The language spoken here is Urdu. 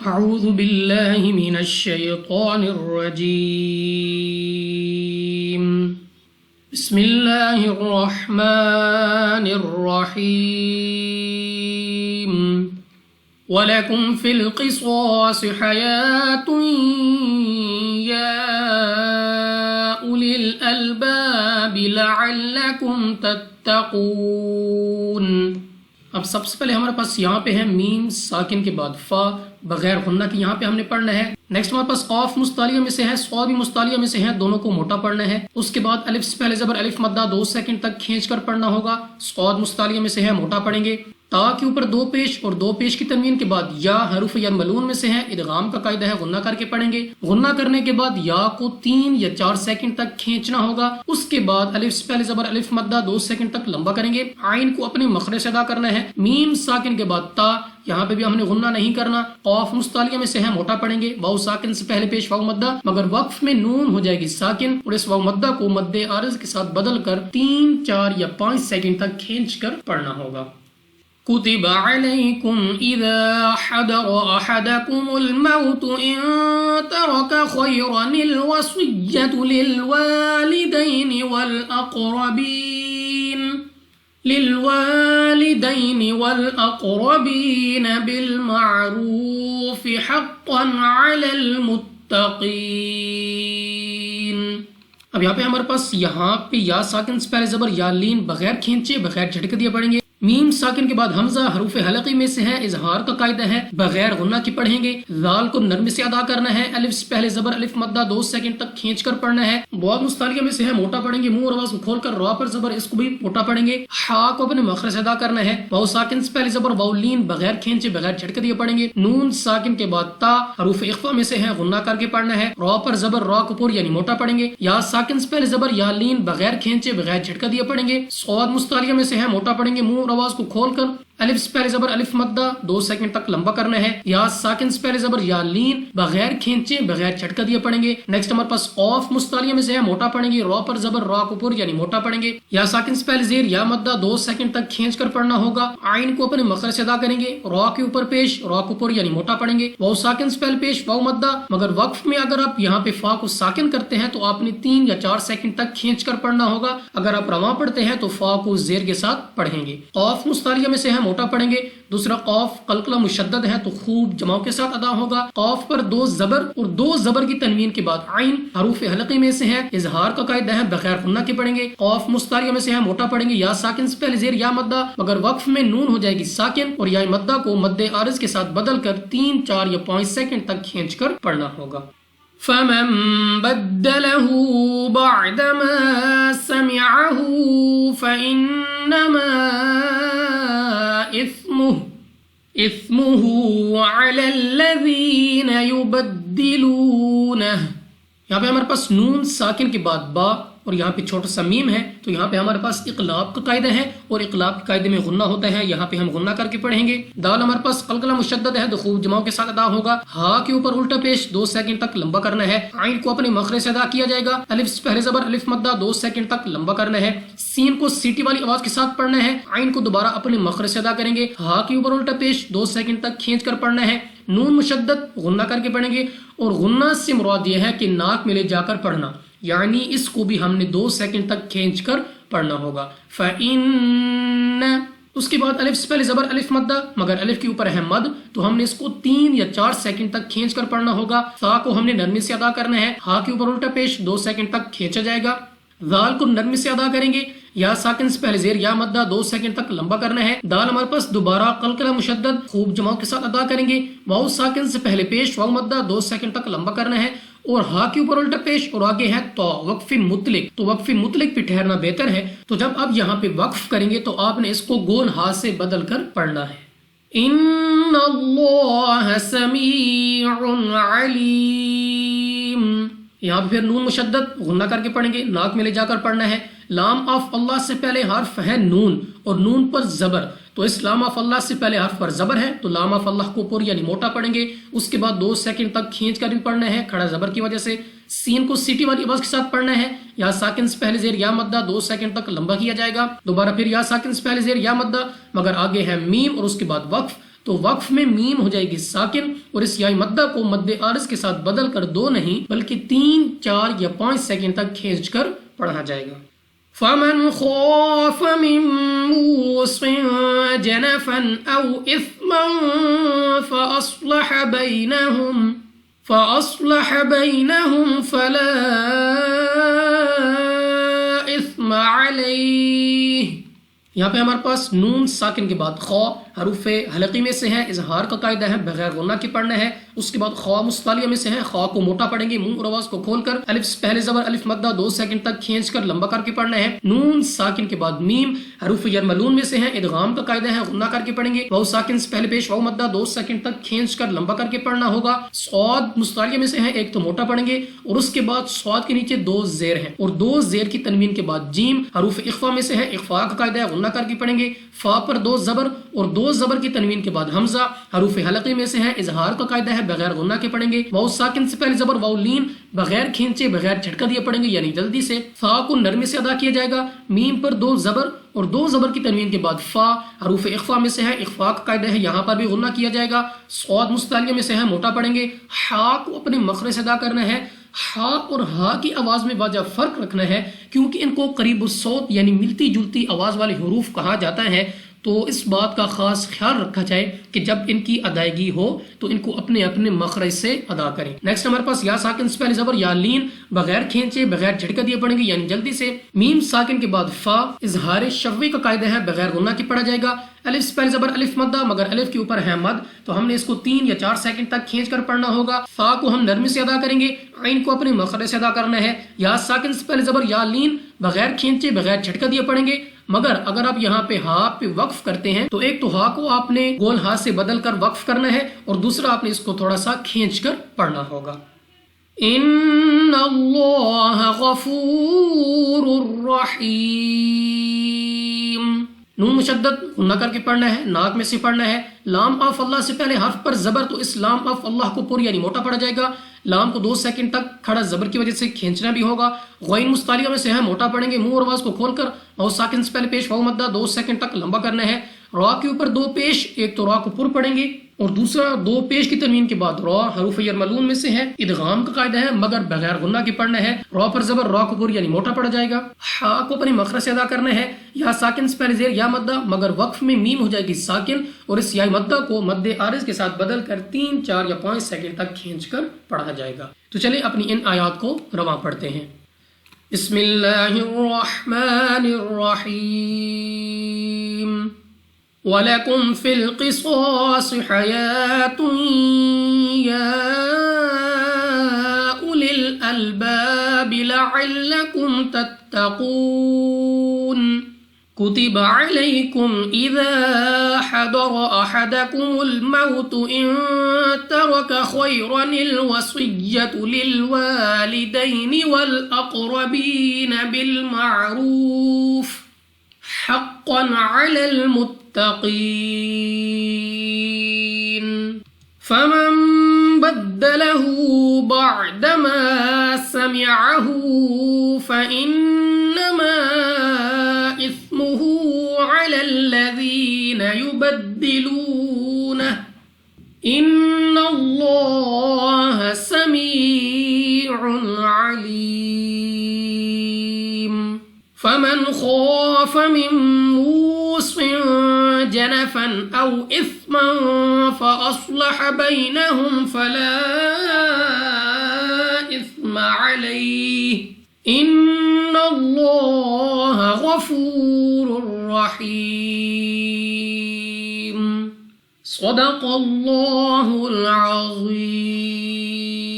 أعوذ بالله من الشيطان الرجيم بسم الله الرحمن الرحيم ولكم في القصاص حياة يا أولي الألباب لعلكم تتقون۔ اب سب سے پہلے ہمارے پاس یہاں پہ ہے میم ساکن کے بعد فا بغیر غنہ کی، یہاں پہ ہم نے پڑھنا ہے۔ نیکسٹ ہمارے پاس قاف مستعلیہ میں سے ہے، صاد بھی مستعلیہ میں سے ہے، دونوں کو موٹا پڑھنا ہے۔ اس کے بعد الف سے پہلے زبر الف مدہ 2 سیکنڈ تک کھینچ کر پڑھنا ہوگا، صاد مستعلیہ میں سے ہے، موٹا پڑھیں گے۔ تا کے اوپر 2 پیش اور 2 پیش کی تنوین کے بعد یا حروف یا ملون میں سے ہے، ادغام کا قاعدہ ہے، غنہ کر کے پڑھیں گے۔ غنہ کرنے کے بعد یا کو 3 یا 4 سیکنڈ تک کھینچنا ہوگا۔ اس کے بعد الف سے پہلے زبر الف مدہ 2 سیکنڈ تک لمبا کریں گے۔ عین کو اپنے مخرج سے ادا کرنا ہے۔ میم ساکن کے بعد تا، یہاں پہ بھی ہم نے غنہ نہیں کرنا۔ قاف مستعلیہ میں سے ہے، موٹا پڑھیں گے۔ واو ساکن سے پہلے پیش واو مدہ، مگر وقف میں نون ہو جائے گی ساکن، اور اس واو مدہ کو مد عارض کے ساتھ بدل کر 3، 4 یا 5 سیکنڈ تک کھینچ کر پڑھنا ہوگا۔ كتب عليكم إذا حضر أحدكم الموت إن ترك خيرا الوصية للوالدين والأقربين بالمعروف حقا على المتقين۔ اب یہاں پہ ہمارے پاس یہاں پہ یا ساکن سے پہلے زبر یا لین بغیر کھینچے بغیر جھٹکے دیا پڑھیں گے۔ میم ساکن کے بعد حمزہ حروف حلقی میں سے ہے، اظہار کا قاعدہ ہے، بغیر غنہ کی پڑھیں گے۔ ذال کو نرمی سے ادا کرنا ہے، الف سے پہلے زبر الف مدہ 2 سیکنڈ تک کھینچ کر پڑھنا ہے۔ واو مستعلیہ میں سے ہے، موٹا پڑھیں گے، منہ اور آواز کو کھول کر را پر زبر اس کو بھی موٹا پڑھیں گے۔ ہا کو اپنے مخرج سے ادا کرنا ہے۔ واو ساکن سے پہلے زبر واو لین بغیر کھینچے بغیر جھٹکے دیے پڑھیں گے۔ نون ساکن کے بعد تا حروف اخفا میں سے ہے، غنہ کر کے پڑھنا ہے۔ را پر زبر را کو پر یعنی موٹا پڑھیں گے۔ یا ساکن سے پہلے زبر یا لین بغیر کھینچے بغیر جھٹکا دیے پڑھیں گے۔ صاد مستعلیہ میں سے ہے، موٹا پڑھیں گے، منہ اور آواز کو کھول کر الف سے پہلے زبر الف مدہ 2 سیکنڈ تک لمبا کرنا ہے۔ یا ساکن سے پہلے زبر یا لین بغیر کھینچے بغیر جھٹکا دیے پڑھیں گے۔ نیکسٹ ہمارے پاس قاف مستعلیہ میں سے ہے، موٹا پڑھیں گے، را پر زبر را کو پر یعنی موٹا پڑھیں گے۔ یا ساکن سے پہلے زیر یا مدہ 2 سیکنڈ تک کھینچ کر پڑھنا ہوگا۔ عین کو اپنے مخرج سے ادا کریں گے، را کے اوپر پیش را کو پر یعنی موٹا پڑھیں گے۔ واو ساکن سے پہلے پیش واو مدہ، مگر وقف میں اگر آپ یہاں پہ فا کو ساکن کرتے ہیں تو آپ نے 3 یا 4 سیکنڈ تک کھینچ کر پڑھنا ہوگا۔ اگر آپ رواں پڑھتے ہیں تو فا کو زیر کے ساتھ پڑھیں گے۔ قاف مستعلیہ میں سے ہے، موٹا پڑھیں گے۔ دوسرا قاف قلقلہ مشدد ہے تو خوب جماؤ کے ساتھ ادا ہوگا۔ قاف پر 2 زبر اور 2 زبر کی تنوین کے بعد عین حروف حلقی میں سے ہے، اظہار کا قاعدہ ہے، بغیر غنہ کے پڑھیں گے۔ قاف مستعلیہ میں سے ہے، موٹا پڑھیں گے، یا ساکن سے پہلے زیر یا مدہ، مگر وقف میں نون ہو جائے گی ساکن، اور یا مدہ کو مد عارض کے ساتھ بدل کر 3، 4 یا 5 سیکنڈ تک کھینچ کر پڑھنا ہوگا۔ فمن بدله بعدما سمعه فإنما إثمه على الذين يبدلونه۔ یہاں پہ ہمارے پاس نون ساکن کے بعد با اور یہاں پہ چھوٹا سا میم ہے، تو یہاں پہ ہمارے پاس اقلاب کا قاعدہ ہے، اور اقلاب کے قاعدے میں غنہ ہوتا ہے، یہاں پہ ہم غنہ کر کے پڑھیں گے۔ دال ہمارے پاس قلقلہ مشدد ہے تو خوب جماؤ کے ساتھ ادا ہوگا۔ ہا کے اوپر الٹا پیش 2 سیکنڈ تک لمبا کرنا ہے۔ عین کو اپنے مخرج سے ادا کیا جائے گا۔ الف سے پہلے زبر الف مدہ 2 سیکنڈ تک لمبا کرنا ہے۔ سین کو سیٹی والی آواز کے ساتھ پڑھنا ہے۔ عین کو دوبارہ اپنے مخرج سے ادا کریں گے۔ ہا کے اوپر الٹا پیش 2 سیکنڈ تک کھینچ کر پڑھنا ہے۔ نون مشدد غنہ کر کے پڑھیں گے، اور غنہ سے مراد یہ ہے کہ ناک میں لے جا کر پڑھنا، یعنی اس کو بھی ہم نے 2 سیکنڈ تک کھینچ کر پڑھنا ہوگا۔ فَإِنَّ، اس کے بعد الف سے پہلے زبر الف مدہ، مگر الف کے اوپر ہے مد، تو ہم نے اس کو 3 یا 4 سیکنڈ تک کھینچ کر پڑھنا ہوگا۔ تا کو ہم نے نرمی سے ادا کرنا ہے۔ ہا کے اوپر الٹا پیش 2 سیکنڈ تک کھینچا جائے گا۔ ذال کو نرمی سے ادا کریں گے۔ یا ساکن سے پہلے زیر یا مدہ 2 سیکنڈ تک لمبا کرنا ہے۔ دال ہمارے پاس دوبارہ قلقلہ مشدد خوب جماؤ کے ساتھ ادا کریں گے۔ واو ساکن سے پہلے پیش واو مدہ 2 سیکنڈ تک لمبا کرنا ہے، اور ہا کے اوپر الٹا پیش اور آگے ہے تو وقف مطلق، تو وقف مطلق پہ ٹھہرنا بہتر ہے، تو جب اب یہاں پہ وقف کریں گے تو آپ نے اس کو گول ہا سے بدل کر پڑھنا ہے۔ ان اللہ سمیع علیم، یہاں پہ پھر نون مشدد غنہ کر کے پڑھیں گے، ناک میں لے جا کر پڑھنا ہے۔ لام آف اللہ سے پہلے حرف ہے نون، اور نون پر زبر، تو اس لام آف اللہ سے پہلے حرف پر زبر ہے، تو لام آف اللہ کو پر یعنی موٹا پڑھیں گے۔ اس کے بعد 2 سیکنڈ تک کھینچ کر بھی پڑھنا ہے کھڑا زبر کی وجہ سے۔ سین کو سیٹی والی آواز کے ساتھ پڑھنا ہے۔ یا ساکن سے پہلے زیر یا مدہ 2 سیکنڈ تک لمبا کیا جائے گا۔ دوبارہ پھر یا ساکن سے پہلے زیر یا مدہ، مگر آگے ہے میم اور اس کے بعد وقف، تو وقف میں میم ہو جائے گی ساکن اور اس یاء مدہ کو مد عارض کے ساتھ بدل کر 2 نہیں بلکہ 3، 4 یا 5 سیکنڈ تک کھینچ کر پڑھا جائے گا۔ فَمَنْ خَافَ مِن مُوصٍ جَنَفًا أَوْ إِثْمًا فَأَصْلَحَ بَيْنَهُمْ فَلَا إِثْمَ عَلَيْهِ۔ یہاں پہ ہمارے پاس نون ساکن کے بعد خا حروف حلقی میں سے ہے، اظہار کا قاعدہ ہے، بغیر غنہ کے پڑھنا ہے۔ اس کے بعد خا مستعلیہ میں سے ہے، خا کو موٹا پڑھیں گے منہ اور آواز کو کھول کر، الف پہلے زبر الف مدہ 2 سیکنڈ تک کھینچ کر لمبا کر کے پڑھنا ہے۔ نون ساکن کے بعد میم حروف یرملون میں سے ہے، ادغام کا قاعدہ ہے، غنہ کر کے پڑھیں گے۔ واو ساکن سے پہلے پیش واو مدہ 2 سیکنڈ تک کھینچ کر لمبا کر کے پڑھنا ہوگا۔ صاد مستعلیہ میں سے ہے، ایک تو موٹا پڑھیں گے اور اس کے بعد صاد کے نیچے 2 زیر ہیں اور 2 زیر کی تنوین کے بعد جیم حروف اخفا میں سے ہے، اخفا کا قاعدہ ہے، غنہ کر کے پڑھیں گے۔ فا پر 2 زبر اور 2 زبر کی تنوین کے بعد حمزہ حروف حلقی میں سے ہے، اظہار کا قاعدہ ہے، بغیر غنہ کے پڑھیں گے۔ واو ساکن سے پہلے زبر واو لین بغیر کھینچے بغیر جھٹکا دیے پڑھیں گے یعنی جلدی سے۔ فا کو نرمی سے ادا کیا جائے گا، میم پر 2 زبر اور 2 زبر کی تنوین کے بعد فا حروف اخفا میں سے ہے، اخفا کا قاعدہ ہے، یہاں پر بھی غنہ کیا جائے گا۔ صاد مستعلیہ میں سے ہے، موٹا پڑھیں گے۔ ہا کو اپنے مخرج سے ادا کرنا ہے، ہا اور ہا کی آواز میں واجہ فرق رکھنا ہے کیونکہ ان کو قریب الصوت یعنی ملتی جلتی آواز والے حروف کہا جاتا ہے، تو اس بات کا خاص خیال رکھا جائے کہ جب ان کی ادائیگی ہو تو ان کو اپنے اپنے مخرج سے ادا کریں۔ نیکسٹ ہمارے پاس یا ساکن سے پہلے زبر یا لین بغیر کھینچے بغیر جھٹکا دیے پڑھیں گے یعنی جلدی سے۔ میم ساکن کے بعد فا اظہار شفوی کا قاعدہ ہے، بغیر غنہ کے پڑھا جائے گا۔ الف سے پہلے زبر الف مدہ مگر الف کے اوپر ہے مد تو ہم نے اس کو 3 یا 4 سیکنڈ تک کھینچ کر پڑھنا ہوگا۔ فا کو ہم نرمی سے ادا کریں گے، عین کو اپنے مخرج سے ادا کرنا ہے۔ یا ساکن سے پہلے زبر یا لین بغیر کھینچے بغیر جھٹکا دیے پڑھیں گے، مگر اگر آپ یہاں پہ ہا پہ وقف کرتے ہیں تو ایک تو ہا کو آپ نے گول ہا سے بدل کر وقف کرنا ہے اور دوسرا آپ نے اس کو تھوڑا سا کھینچ کر پڑھنا ہوگا۔ ان اللہ غفور رحیم، نون مشدد غنہ کر کے پڑھنا ہے، ناک میں سے پڑھنا ہے۔ لام آف اللہ سے پہلے حرف پر زبر تو اس لام آف اللہ کو پر یعنی موٹا پڑھا جائے گا۔ لام کو 2 سیکنڈ تک کھڑا زبر کی وجہ سے کھینچنا بھی ہوگا۔ غین مستعلیہ میں سے ہے، موٹا پڑھیں گے منہ اور آواز کو کھول کر۔ واو ساکن سے پہلے پیش واو مدہ 2 سیکنڈ تک لمبا کرنا ہے۔ را کے اوپر 2 پیش، ایک تو را کو پر پڑھیں گے اور دوسرا 2 پیش کی تنوین کے بعد را حروف یرملون میں سے ہے، ادغام کا قاعدہ ہے مگر بغیر غنہ کے پڑھنا ہے۔ را پر زبر را کو پر یعنی موٹا پڑا جائے گا۔ ہا کو اپنے مخرج سے ادا کرنا ہے، یا ساکن سے پہلے زیر یا مدہ مگر وقف میں میم ہو جائے گی ساکن اور اس یا مدہ کو مد عارض کے ساتھ بدل کر 3، 4 یا 5 سیکنڈ تک کھینچ کر پڑھا جائے گا۔ تو چلے اپنی ان آیات کو رواں پڑھتے ہیں۔ بسم اللہ الرحمن الرحیم وَلَكُمْ فِي الْقِصَاصِ حَيَاةٌ يَا أُولِي الْأَلْبَابِ لَعَلَّكُمْ تَتَّقُونَ كُتِبَ عَلَيْكُمْ إِذَا حَضَرَ أَحَدَكُمُ الْمَوْتُ إِن تَرَكَ خَيْرًا الْوَصِيَّةُ لِلْوَالِدَيْنِ وَالْأَقْرَبِينَ بِالْمَعْرُوفِ حقا على المتقين فمن بدله بعدما سمعه فإنما إثمه على الذين يبدلونه إن الله سميع عليم فمن خاف من موص جنفا أو إثما فأصلح بينهم فلا إثم عليه إن الله غفور رحيم صدق الله العظيم۔